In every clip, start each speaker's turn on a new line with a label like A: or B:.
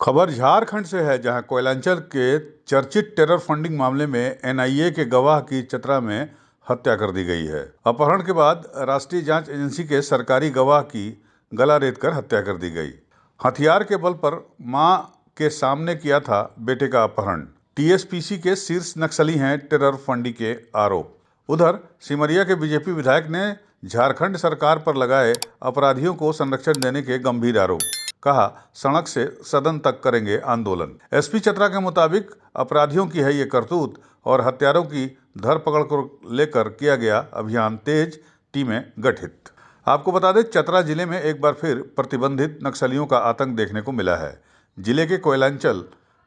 A: खबर झारखंड से है, जहां कोयलांचल के चर्चित टेरर फंडिंग मामले में एनआईए के गवाह की चतरा में हत्या कर दी गई है। अपहरण के बाद राष्ट्रीय जांच एजेंसी के सरकारी गवाह की गला रेतकर हत्या कर दी गई। हथियार के बल पर मां के सामने किया था बेटे का अपहरण। टीएसपीसी के शीर्ष नक्सली हैं टेरर फंडिंग के आरोप। उधर सिमरिया के बीजेपी विधायक ने झारखंड सरकार पर लगाए अपराधियों को संरक्षण देने के गंभीर आरोप। कहा, सड़क से सदन तक करेंगे आंदोलन। एसपी चतरा के मुताबिक अपराधियों की है ये करतूत और हत्यारों की धरपकड़ को लेकर किया गया अभियान तेज, टीमें गठित। आपको बता दें, चतरा जिले में एक बार फिर प्रतिबंधित नक्सलियों का आतंक देखने को मिला है। जिले के कोयलांचल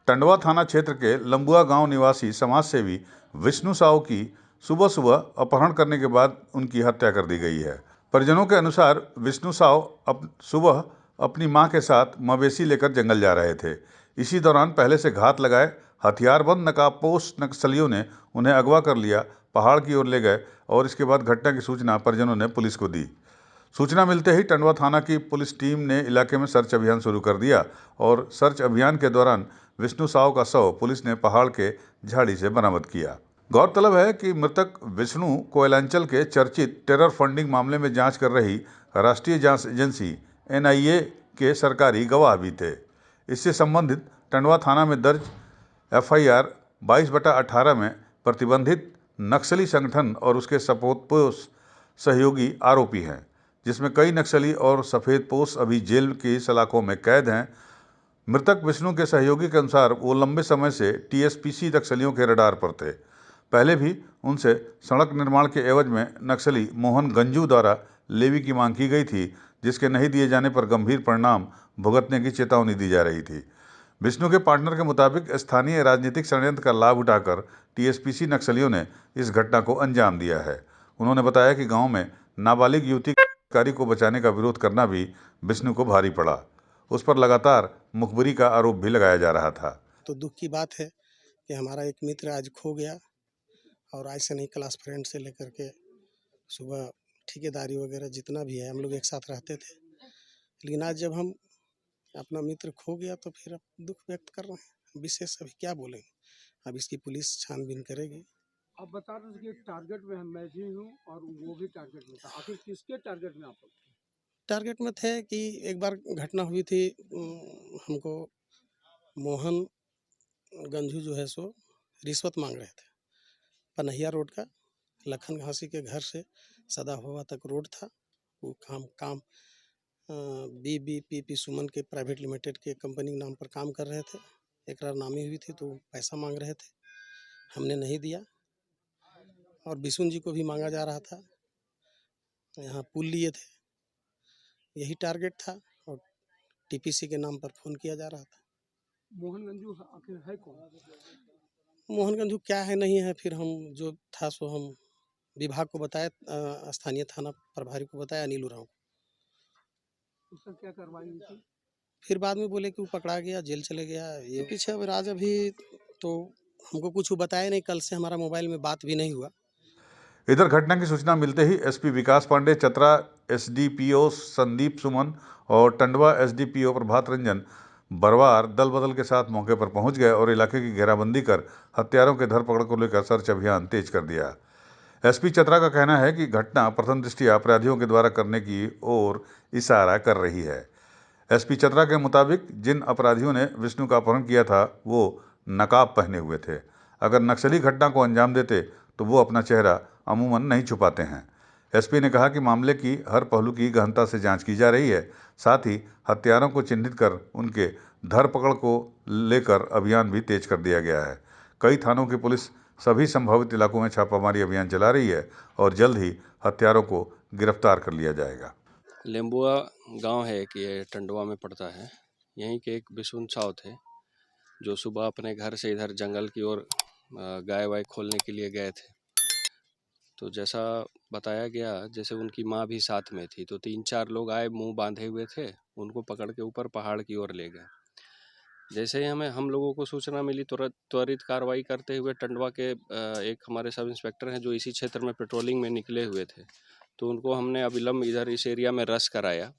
A: टंडवा थाना क्षेत्र के लंबुआ गांव निवासी समाजसेवी विष्णु साव की सुबह सुबह अपहरण करने के बाद उनकी हत्या कर दी गई है। परिजनों के अनुसार विष्णु साव सुबह अपनी मां के साथ मवेशी लेकर जंगल जा रहे थे। इसी दौरान पहले से घात लगाए हथियारबंद नकाबपोश नक्सलियों ने उन्हें अगवा कर लिया, पहाड़ की ओर ले गए और इसके बाद घटना की सूचना परिजनों ने पुलिस को दी। सूचना मिलते ही टंडवा थाना की पुलिस टीम ने इलाके में सर्च अभियान शुरू कर दिया और सर्च अभियान के दौरान विष्णु साव का शव पुलिस ने पहाड़ के झाड़ी से बरामद किया। गौरतलब है कि मृतक विष्णु कोयलांचल के चर्चित टेरर फंडिंग मामले में जांच कर रही राष्ट्रीय जांच एजेंसी एनआईए के सरकारी गवाह भी थे। इससे संबंधित टंडवा थाना में दर्ज एफआईआर 22/18 में प्रतिबंधित नक्सली संगठन और उसके सपोतपोष सहयोगी आरोपी हैं, जिसमें कई नक्सली और सफेदपोश अभी जेल की सलाखों में कैद हैं। मृतक विष्णु के सहयोगी के अनुसार वो लंबे समय से टीएसपीसी नक्सलियों के रडार पर थे। पहले भी उनसे सड़क निर्माण के एवज में नक्सली मोहन गंजू द्वारा लेवी की मांग की गई थी, जिसके नहीं दिए जाने पर गंभीर परिणाम भुगतने की चेतावनी दी जा रही थी। विष्णु के पार्टनर के मुताबिक स्थानीय राजनीतिक षड्यंत्र का लाभ उठाकर टीएसपीसी नक्सलियों ने इस घटना को अंजाम दिया है। उन्होंने बताया कि गांव में नाबालिग युवती कारी को बचाने का विरोध करना भी विष्णु को भारी पड़ा। उस पर लगातार मुखबिरी का आरोप भी लगाया जा रहा था।
B: तो दुख की बात है कि हमारा एक मित्र आज खो गया और आज से नहीं, क्लास फ्रेंड से लेकर के सुबह ठेकेदारी वगैरह जितना भी है हम लोग एक साथ रहते थे। लेकिन आज जब हम अपना मित्र खो गया तो फिर अब दुख व्यक्त कर रहे हैं। विशेष अभी क्या बोलेंगे, अब इसकी पुलिस छानबीन करेगी।
C: अब बता रहे कि टारगेट में मैं भी हूँ और वो भी टारगेट में था। आखिर किसके टारगेट में आप लोग थे?
B: टारगेट में थे कि एक बार घटना हुई थी, हमको मोहन गंजू जो है सो रिश्वत मांग रहे थे। पनहिया रोड का लखन घासी के घर से सदा हुआ तक रोड था। वो काम BBPP सुमन के प्राइवेट लिमिटेड के कंपनी के नाम पर काम कर रहे थे। इकरारनामी हुई थी तो पैसा मांग रहे थे, हमने नहीं दिया। और बिशुन जी को भी मांगा जा रहा था, यहाँ पुल लिए थे, यही टारगेट था। और टीपीसी के नाम पर फ़ोन किया जा रहा था।
C: मोहन गंजू आखिर है कौन?
B: मोहन गंजू क्या है नहीं है, फिर हम जो था सो हम विभाग को बताया, स्थानीय थाना प्रभारी को बताया, अनिल उरांव को।
C: उसका क्या कार्रवाई हुई थी?
B: फिर बाद में बोले कि वो पकड़ा गया, जेल चले गया। ये पीछे अब राज अभी तो हमको कुछ वो बताया नहीं, कल से हमारा मोबाइल में बात भी नहीं हुआ।
A: इधर घटना की सूचना मिलते ही एसपी विकास पांडे, चतरा एसडीपीओ संदीप सुमन और टंडवा एसडीपीओ प्रभात रंजन बरवार दल बदल के साथ मौके पर पहुंच गए और इलाके की घेराबंदी कर हत्यारों के धरपकड़ को लेकर सर्च अभियान तेज कर दिया। एसपी चतरा का कहना है कि घटना प्रथम दृष्टया अपराधियों के द्वारा करने की ओर इशारा कर रही है। एसपी चतरा के मुताबिक जिन अपराधियों ने विष्णु का अपहरण किया था वो नकाब पहने हुए थे। अगर नक्सली घटना को अंजाम देते तो वो अपना चेहरा अमूमन नहीं छुपाते हैं। एसपी ने कहा कि मामले की हर पहलू की गहनता से जांच की जा रही है। साथ ही हत्यारों को चिन्हित कर उनके धरपकड़ को लेकर अभियान भी तेज कर दिया गया है। कई थानों की पुलिस सभी संभावित इलाकों में छापामारी अभियान चला रही है और जल्द ही हत्यारों को गिरफ्तार कर लिया जाएगा।
D: लेम्बुआ गांव है कि ये टंडवा में पड़ता है। यहीं के एक बिशुन साव थे जो सुबह अपने घर से इधर जंगल की ओर गाय वाय खोलने के लिए गए थे। तो जैसा बताया गया, जैसे उनकी माँ भी साथ में थी, तो 3-4 लोग आए, मुंह बांधे हुए थे, उनको पकड़ के ऊपर पहाड़ की ओर ले गए। जैसे ही हम लोगों को सूचना मिली, त्वरित कार्रवाई करते हुए टंडवा के एक हमारे सब इंस्पेक्टर हैं जो इसी क्षेत्र में पेट्रोलिंग में निकले हुए थे, तो उनको हमने अविलंब इधर इस एरिया में रश कराया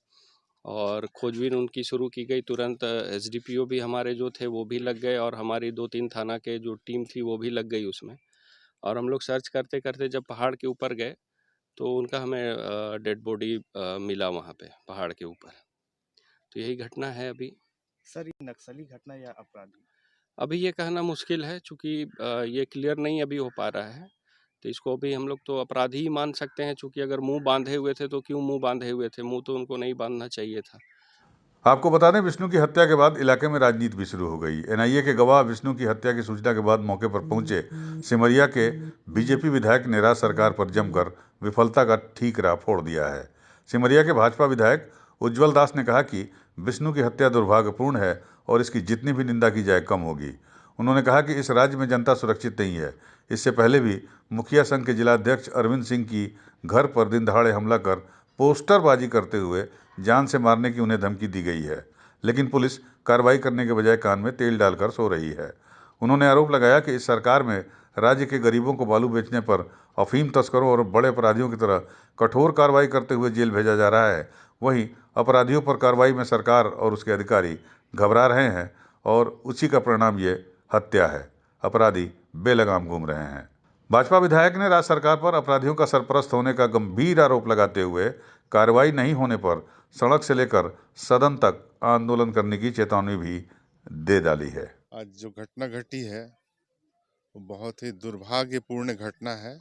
D: और खोजबीन उनकी शुरू की गई। तुरंत एसडीपीओ भी हमारे जो थे वो भी लग गए और हमारी 2-3 थाना के जो टीम थी वो भी लग गई उसमें। और हम लोग सर्च करते करते जब पहाड़ के ऊपर गए तो उनका हमें डेड बॉडी मिला वहाँ पे पहाड़ के ऊपर। तो यही घटना है अभी।
E: सर, ये नक्सली घटना या अपराधी?
D: अभी ये कहना मुश्किल है चूँकि ये क्लियर नहीं अभी हो पा रहा है। तो इसको अभी हम लोग तो अपराधी ही मान सकते हैं, चूँकि अगर मुँह बांधे हुए थे तो क्यों मुँह बांधे हुए थे? मुँह तो उनको नहीं बांधना चाहिए था।
A: आपको बता दें, विष्णु की हत्या के बाद इलाके में राजनीति भी शुरू हो गई। एनआईए के गवाह विष्णु की हत्या की सूचना के बाद मौके पर पहुंचे सिमरिया के बीजेपी विधायक ने राज्य सरकार पर जमकर विफलता का ठीकरा फोड़ दिया है। सिमरिया के भाजपा विधायक उज्जवल दास ने कहा कि विष्णु की हत्या दुर्भाग्यपूर्ण है और इसकी जितनी भी निंदा की जाए कम होगी। उन्होंने कहा कि इस राज्य में जनता सुरक्षित नहीं है। इससे पहले भी मुखिया संघ के जिलाध्यक्ष अरविंद सिंह की घर पर दिन दहाड़े हमला कर पोस्टरबाजी करते हुए जान से मारने की उन्हें धमकी दी गई है, लेकिन पुलिस कार्रवाई करने के बजाय कान में तेल डालकर सो रही है। उन्होंने आरोप लगाया कि इस सरकार में राज्य के गरीबों को बालू बेचने पर, अफीम तस्करों और बड़े अपराधियों की तरह कठोर कार्रवाई करते हुए जेल भेजा जा रहा है। वहीं अपराधियों पर कार्रवाई में सरकार और उसके अधिकारी घबरा रहे हैं और उसी का परिणाम ये हत्या है। अपराधी बेलगाम घूम रहे हैं। भाजपा विधायक ने राज्य सरकार पर अपराधियों का सरपरस्त होने का गंभीर आरोप लगाते हुए कार्रवाई नहीं होने पर सड़क से लेकर सदन तक आंदोलन करने की चेतावनी भी दे डाली है।
F: आज जो घटना घटी है वो बहुत ही दुर्भाग्यपूर्ण घटना है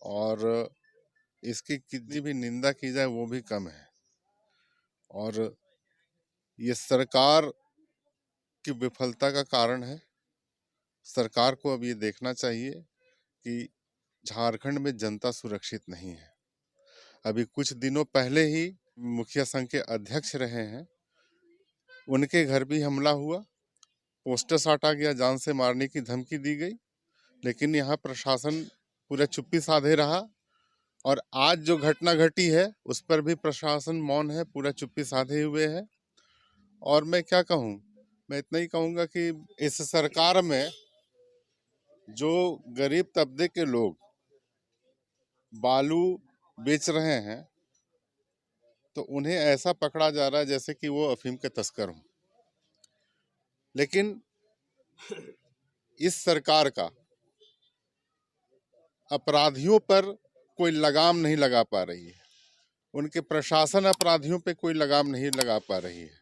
F: और इसकी कितनी भी निंदा की जाए वो भी कम है। और ये सरकार की विफलता का कारण है। सरकार को अब ये देखना चाहिए कि झारखंड में जनता सुरक्षित नहीं है। अभी कुछ दिनों पहले ही मुखिया संघ के अध्यक्ष रहे हैं, उनके घर भी हमला हुआ, पोस्टर साटा गया, जान से मारने की धमकी दी गई, लेकिन यहाँ प्रशासन पूरा चुप्पी साधे रहा। और आज जो घटना घटी है उस पर भी प्रशासन मौन है, पूरा चुप्पी साधे हुए है। और मैं क्या कहूँ, मैं इतना ही कहूँगा कि इस सरकार में जो गरीब तबके के लोग बालू बेच रहे हैं तो उन्हें ऐसा पकड़ा जा रहा है जैसे कि वो अफीम के तस्कर हों। लेकिन इस सरकार का अपराधियों पर कोई लगाम नहीं लगा पा रही है, उनके प्रशासन अपराधियों पे कोई लगाम नहीं लगा पा रही है।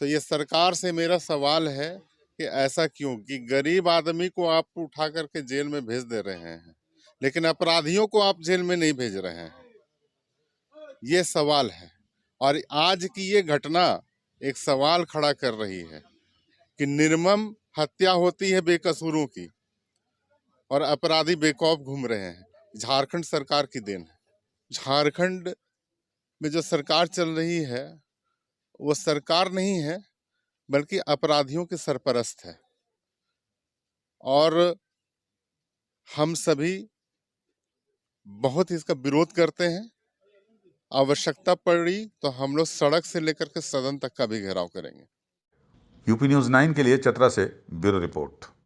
F: तो ये सरकार से मेरा सवाल है कि ऐसा क्यों कि गरीब आदमी को आप उठा करके जेल में भेज दे रहे हैं, लेकिन अपराधियों को आप जेल में नहीं भेज रहे हैं। ये सवाल है। और आज की ये घटना एक सवाल खड़ा कर रही है कि निर्मम हत्या होती है बेकसूरों की और अपराधी बेखौफ घूम रहे हैं। झारखंड सरकार की देन है। झारखंड में जो सरकार चल रही है वो सरकार नहीं है बल्कि अपराधियों के सरपरस्त है। और हम सभी बहुत इसका विरोध करते हैं। आवश्यकता पड़ी तो हम लोग सड़क से लेकर के सदन तक का भी घेराव करेंगे।
A: यूपी न्यूज़ 9 के लिए चतरा से ब्यूरो रिपोर्ट।